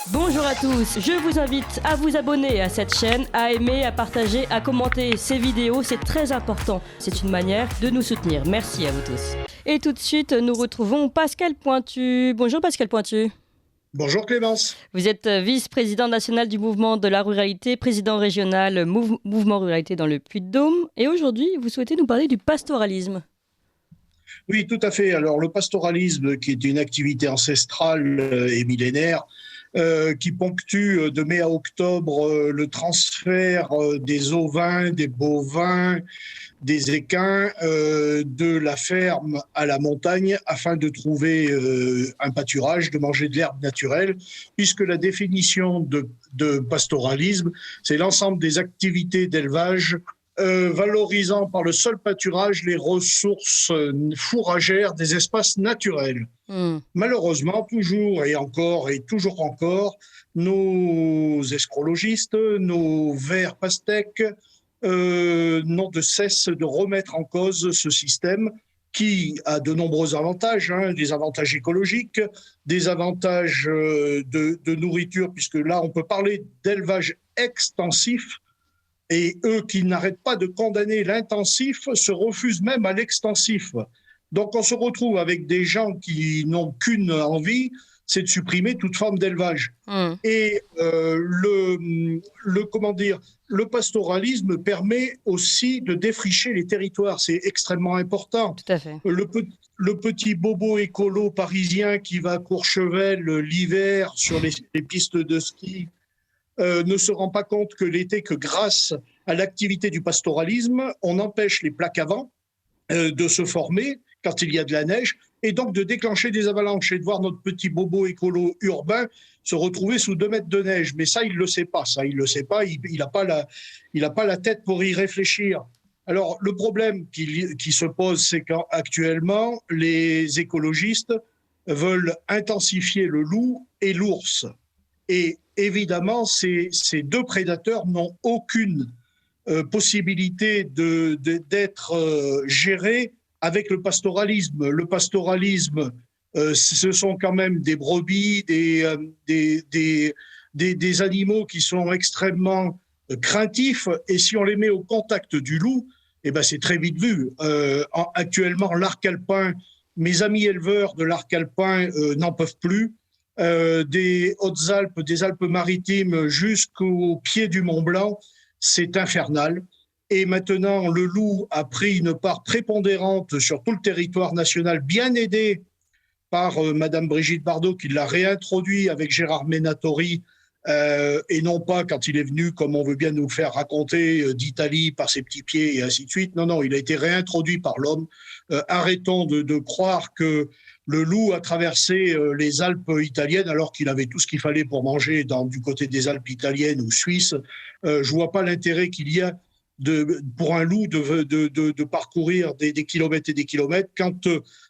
Bonjour à tous, je vous invite à vous abonner à cette chaîne, à aimer, à partager, à commenter ces vidéos, c'est très important. C'est une manière de nous soutenir. Merci à vous tous. Et tout de suite, nous retrouvons Pascal Pointu. Bonjour Pascal Pointu. Bonjour Clémence. Vous êtes vice-président national du mouvement de la ruralité, président régional mouvement ruralité dans le Puy-de-Dôme. Et aujourd'hui, vous souhaitez nous parler du pastoralisme. Oui, tout à fait. Alors le pastoralisme, qui est une activité ancestrale et millénaire, qui ponctue de mai à octobre le transfert des ovins, des bovins, des équins de la ferme à la montagne afin de trouver un pâturage, de manger de l'herbe naturelle, puisque la définition de pastoralisme, c'est l'ensemble des activités d'élevage valorisant par le seul pâturage les ressources fourragères des espaces naturels. Malheureusement, toujours et encore et toujours encore, nos escrologistes, nos verts pastèques n'ont de cesse de remettre en cause ce système qui a de nombreux avantages, des avantages écologiques, des avantages de nourriture, puisque là, on peut parler d'élevage extensif. Et eux qui n'arrêtent pas de condamner l'intensif se refusent même à l'extensif. Donc on se retrouve avec des gens qui n'ont qu'une envie, c'est de supprimer toute forme d'élevage. Et le pastoralisme permet aussi de défricher les territoires. C'est extrêmement important. Tout à fait. Le petit bobo écolo parisien qui va à Courchevel l'hiver sur les pistes de ski ne se rend pas compte que l'été, que grâce à l'activité du pastoralisme, on empêche les plaques à vent de se former quand il y a de la neige et donc de déclencher des avalanches et de voir notre petit bobo écolo urbain se retrouver sous 2 mètres de neige. Mais ça, il ne le sait pas. Il n'a pas la tête pour y réfléchir. Alors, le problème qui se pose, c'est qu'actuellement, les écologistes veulent intensifier le loup et l'ours. Et évidemment, ces 2 prédateurs n'ont aucune possibilité d'être gérés avec le pastoralisme. Le pastoralisme, ce sont quand même des brebis, des animaux qui sont extrêmement craintifs. Et si on les met au contact du loup, eh ben c'est très vite vu. Actuellement, l'arc alpin, mes amis éleveurs de l'arc alpin n'en peuvent plus. Des Hautes-Alpes, des Alpes-Maritimes jusqu'au pied du Mont-Blanc, c'est infernal. Et maintenant, le loup a pris une part prépondérante sur tout le territoire national, bien aidé par Madame Brigitte Bardot, qui l'a réintroduit avec Gérard Menatori, et non pas quand il est venu, comme on veut bien nous faire raconter, d'Italie par ses petits pieds et ainsi de suite. Non, il a été réintroduit par l'homme. Arrêtons de croire que le loup a traversé les Alpes italiennes alors qu'il avait tout ce qu'il fallait pour manger du côté des Alpes italiennes ou suisses. Je vois pas l'intérêt qu'il y a pour un loup de parcourir des kilomètres et des kilomètres. Quand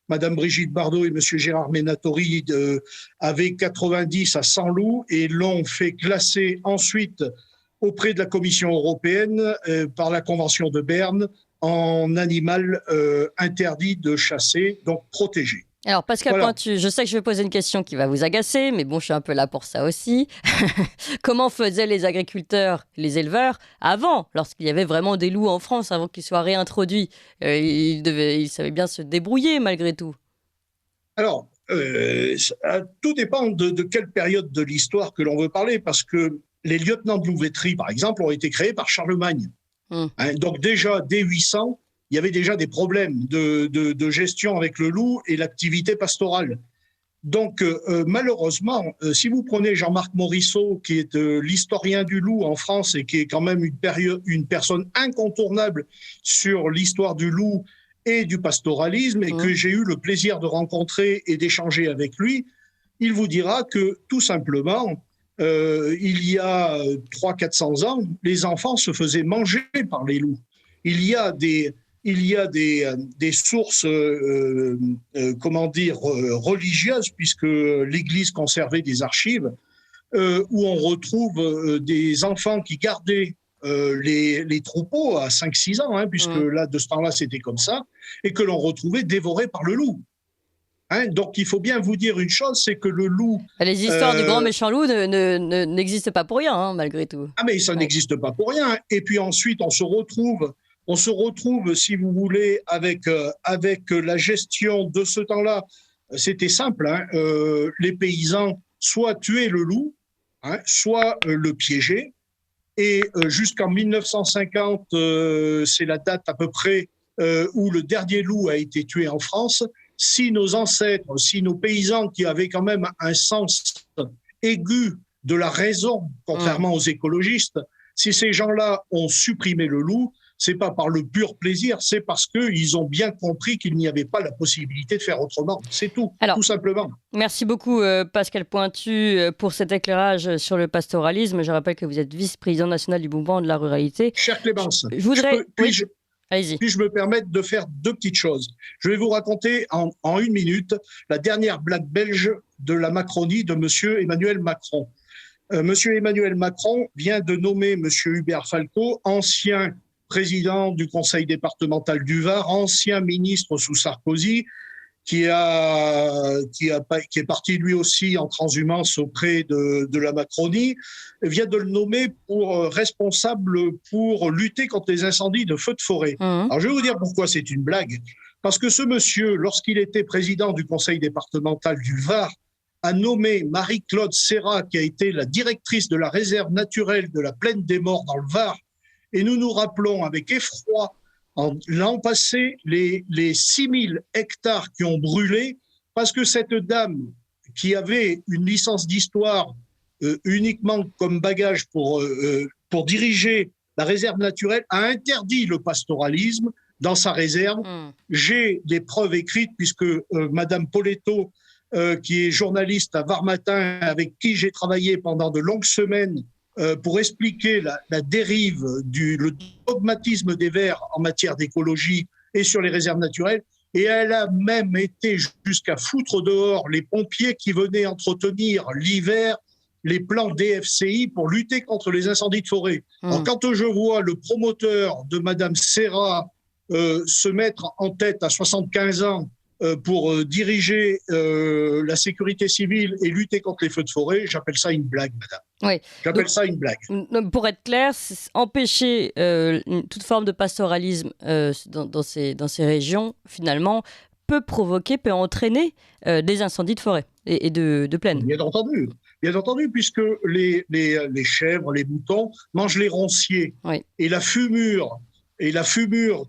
Madame Brigitte Bardot et Monsieur Gérard Menatori avaient 90 à 100 loups et l'ont fait classer ensuite auprès de la Commission européenne par la Convention de Berne en animal interdit de chasser, donc protégé. Alors Pascal Pointu, je sais que je vais poser une question qui va vous agacer, mais bon, je suis un peu là pour ça aussi. Comment faisaient les agriculteurs, les éleveurs, avant, lorsqu'il y avait vraiment des loups en France, avant qu'ils soient réintroduits? Ils savaient bien se débrouiller malgré tout. Alors, tout dépend de quelle période de l'histoire que l'on veut parler, parce que les lieutenants de louveterie, par exemple, ont été créés par Charlemagne. Donc déjà, dès 800, il y avait déjà des problèmes de gestion avec le loup et l'activité pastorale. Donc, malheureusement, si vous prenez Jean-Marc Morisseau, qui est l'historien du loup en France et qui est quand même une personne incontournable sur l'histoire du loup et du pastoralisme, et que j'ai eu le plaisir de rencontrer et d'échanger avec lui, il vous dira que, tout simplement, il y a 300-400 ans, les enfants se faisaient manger par les loups. Il y a des sources, religieuses, puisque l'Église conservait des archives, où on retrouve des enfants qui gardaient les troupeaux à 5-6 ans, puisque là, de ce temps-là, c'était comme ça, et que l'on retrouvait dévorés par le loup. Hein, donc il faut bien vous dire une chose, c'est que le loup... Les histoires du grand méchant loup n'existent pas pour rien, hein, malgré tout. Ah mais ça n'existe pas pour rien. Et puis ensuite, on se retrouve, si vous voulez, avec la gestion de ce temps-là. C'était simple, hein, les paysans soit tuaient le loup, hein, soit le piégeaient. Et jusqu'en 1950, c'est la date à peu près où le dernier loup a été tué en France. Si nos ancêtres, si nos paysans qui avaient quand même un sens aigu de la raison, contrairement aux écologistes, si ces gens-là ont supprimé le loup, c'est pas par le pur plaisir, c'est parce qu'ils ont bien compris qu'il n'y avait pas la possibilité de faire autrement. C'est tout, tout simplement. Merci beaucoup Pascal Pointu pour cet éclairage sur le pastoralisme. Je rappelle que vous êtes vice-président national du mouvement de la ruralité. Cher Clémence, je voudrais... Puis-je me permettre de faire deux petites choses. Je vais vous raconter en une minute la dernière blague belge de la Macronie de M. Emmanuel Macron. M. Emmanuel Macron vient de nommer M. Hubert Falco, ancien président du conseil départemental du Var, ancien ministre sous Sarkozy, qui est parti lui aussi en transhumance auprès de la Macronie, vient de le nommer pour responsable pour lutter contre les incendies de feux de forêt. Alors je vais vous dire pourquoi c'est une blague. Parce que ce monsieur, lorsqu'il était président du conseil départemental du Var, a nommé Marie-Claude Serra, qui a été la directrice de la réserve naturelle de la Plaine des Morts dans le Var. Et nous nous rappelons avec effroi, l'an passé, les 6000 hectares qui ont brûlé parce que cette dame qui avait une licence d'histoire uniquement comme bagage pour diriger la réserve naturelle a interdit le pastoralisme dans sa réserve. J'ai des preuves écrites puisque Madame Poletto, qui est journaliste à Var Matin, avec qui j'ai travaillé pendant de longues semaines pour expliquer la dérive, le dogmatisme des Verts en matière d'écologie et sur les réserves naturelles. Et elle a même été jusqu'à foutre dehors les pompiers qui venaient entretenir l'hiver les plans DFCI pour lutter contre les incendies de forêt. Alors, quand je vois le promoteur de Madame Serra se mettre en tête à 75 ans pour diriger la sécurité civile et lutter contre les feux de forêt, j'appelle ça une blague, madame. Oui. J'appelle ça une blague. Pour être clair, empêcher toute forme de pastoralisme dans ces régions, finalement, peut entraîner des incendies de forêt et de plaine. Bien entendu, puisque les chèvres, les moutons mangent les ronciers. Oui. Et la fumure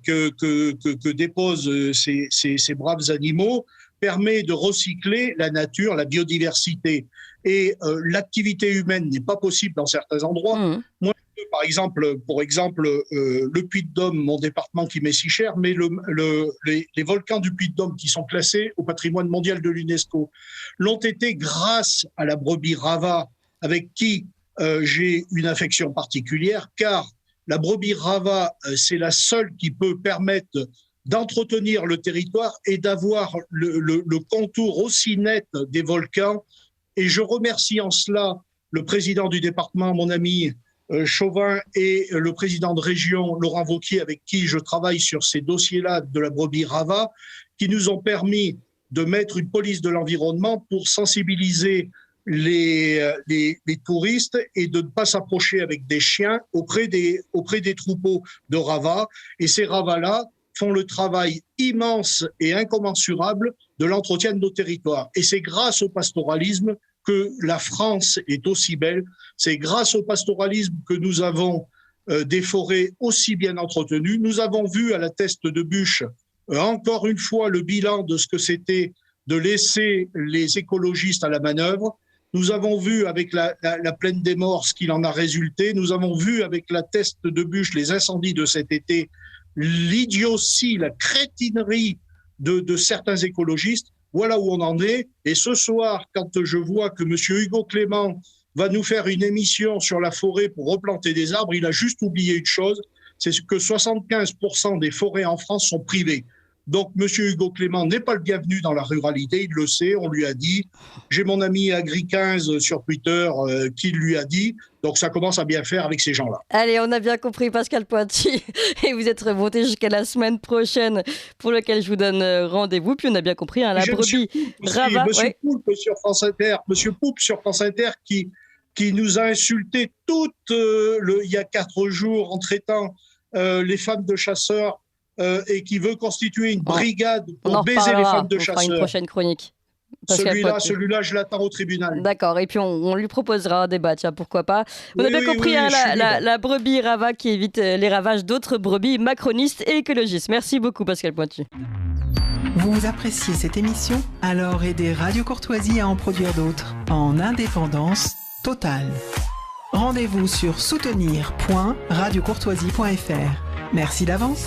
que déposent ces braves animaux permet de recycler la nature, la biodiversité. Et l'activité humaine n'est pas possible dans certains endroits. Moi, par exemple, le Puy-de-Dôme, mon département qui m'est si cher, mais les volcans du Puy-de-Dôme qui sont classés au patrimoine mondial de l'UNESCO l'ont été grâce à la brebis Rava, avec qui j'ai une affection particulière, car la brebis Rava, c'est la seule qui peut permettre d'entretenir le territoire et d'avoir le contour aussi net des volcans. Et je remercie en cela le président du département, mon ami Chauvin, et le président de région, Laurent Wauquiez, avec qui je travaille sur ces dossiers-là de la brebis Rava, qui nous ont permis de mettre une police de l'environnement pour sensibiliser les touristes et de ne pas s'approcher avec des chiens auprès des troupeaux de Rava. Et ces Ravas-là font le travail immense et incommensurable de l'entretien de nos territoires. Et c'est grâce au pastoralisme que la France est aussi belle. C'est grâce au pastoralisme que nous avons des forêts aussi bien entretenues. Nous avons vu à la Teste de Buch, encore une fois, le bilan de ce que c'était de laisser les écologistes à la manœuvre. Nous avons vu avec la Plaine des Morts ce qu'il en a résulté. Nous avons vu avec la Teste de Buch les incendies de cet été, l'idiotie, la crétinerie de certains écologistes. Voilà où on en est. Et ce soir, quand je vois que M. Hugo Clément va nous faire une émission sur la forêt pour replanter des arbres, il a juste oublié une chose, c'est que 75% des forêts en France sont privées. Donc, M. Hugo Clément n'est pas le bienvenu dans la ruralité, il le sait, on lui a dit. J'ai mon ami Agri15 sur Twitter qui lui a dit. Donc, ça commence à bien faire avec ces gens-là. Allez, on a bien compris Pascal Pointy. Et vous êtes remonté jusqu'à la semaine prochaine pour laquelle je vous donne rendez-vous. Puis on a bien compris, la brebis Rava. Monsieur Poulpe sur France Inter, Monsieur Poulpe sur France Inter qui nous a insulté il y a 4 jours en traitant les femmes de chasseurs et qui veut constituer une brigade pour baiser les femmes de chasseurs. On fera une prochaine chronique. Celui-là, je l'attends au tribunal. D'accord, et puis on lui proposera un débat, tiens, pourquoi pas. On a bien compris la brebis Rava qui évite les ravages d'autres brebis macronistes et écologistes. Merci beaucoup Pascal Pointy. Vous appréciez cette émission? Alors aidez Radio Courtoisie à en produire d'autres en indépendance totale. Rendez-vous sur soutenir.radiocourtoisie.fr. Merci d'avance.